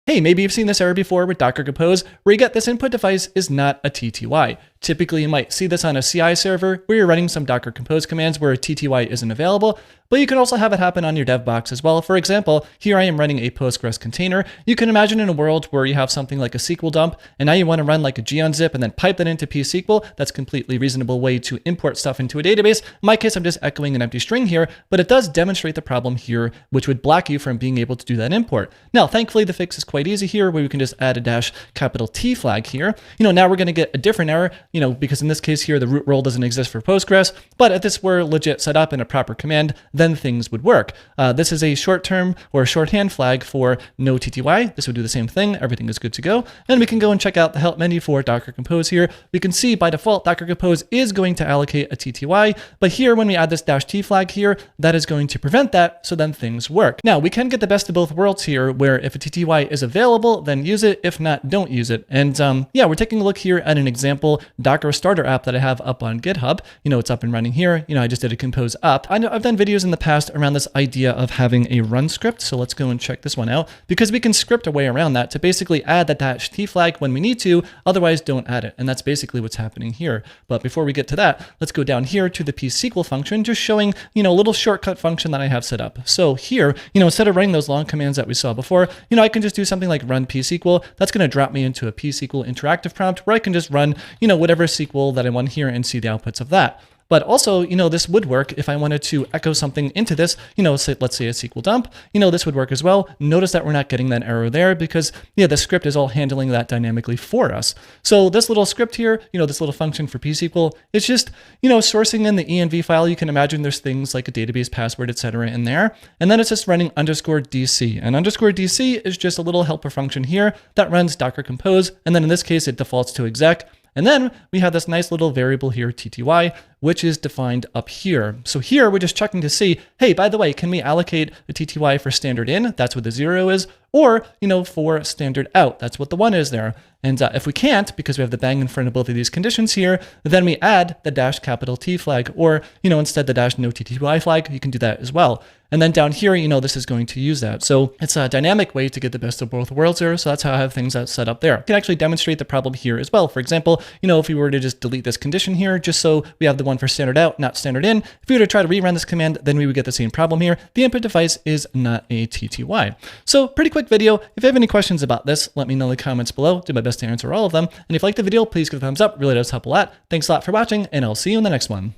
Hey, maybe you've seen this error before with Docker Compose, where you get this input device is not a TTY. Typically, you might see this on a CI server where you're running some Docker Compose commands where a TTY isn't available, but you can also have it happen on your dev box as well. For example, here I am running a Postgres container. You can imagine in a world where you have something like a SQL dump, and now you want to run like a gunzip and then pipe that into psql. That's a completely reasonable way to import stuff into a database. In my case, I'm just echoing an empty string here, but it does demonstrate the problem here, which would block you from being able to do that import. Now, thankfully, the fix is quite easy here, where we can just add a -T flag here. Now we're going to get a different error, because in this case here, the root role doesn't exist for Postgres, but if this were legit set up in a proper command, then things would work. This is a short-term or shorthand flag for no-tty. This would do the same thing. Everything is good to go. And we can go and check out the help menu for Docker Compose here. We can see by default, Docker Compose is going to allocate a TTY, but here when we add this -T flag here, that is going to prevent that, so then things work. Now, we can get the best of both worlds here, where if a TTY is available, then use it. If not, don't use it. And yeah, we're taking a look here at an example Docker starter app that I have up on GitHub. It's up and running here. I just did a compose up. I know I've done videos in the past around this idea of having a run script. So let's go and check this one out, because we can script a way around that to basically add that -T flag when we need to, otherwise don't add it. And that's basically what's happening here. But before we get to that, let's go down here to the psql function, just showing, a little shortcut function that I have set up. So here, instead of running those long commands that we saw before, I can just do something like run psql. That's going to drop me into a psql interactive prompt where I can just run, whatever SQL that I want here and see the outputs of that. But also, this would work if I wanted to echo something into this, let's say a SQL dump, this would work as well. Notice that we're not getting that error there because, the script is all handling that dynamically for us. So this little script here, this little function for psql, it's just, sourcing in the env file. You can imagine there's things like a database password, etc. in there. And then it's just running _dc. And _dc is just a little helper function here that runs Docker Compose. And then in this case, it defaults to exec. And then we have this nice little variable here, TTY, which is defined up here. So here we're just checking to see, hey, by the way, can we allocate a TTY for standard in? That's what the 0 is. Or, for standard out. That's what the 1 is there. And if we can't, because we have the bang in front of both of these conditions here, then we add the -T flag, or, instead the -no-tty flag. You can do that as well. And then down here, this is going to use that. So it's a dynamic way to get the best of both worlds here. So that's how I have things set up there. I can actually demonstrate the problem here as well. For example, if we were to just delete this condition here, just so we have the one for standard out, not standard in. If we were to try to rerun this command, then we would get the same problem here. The input device is not a TTY. So pretty quick video. If you have any questions about this, let me know in the comments below. Do my best to answer all of them. And if you like the video, please give it a thumbs up. Really does help a lot. Thanks a lot for watching, and I'll see you in the next one.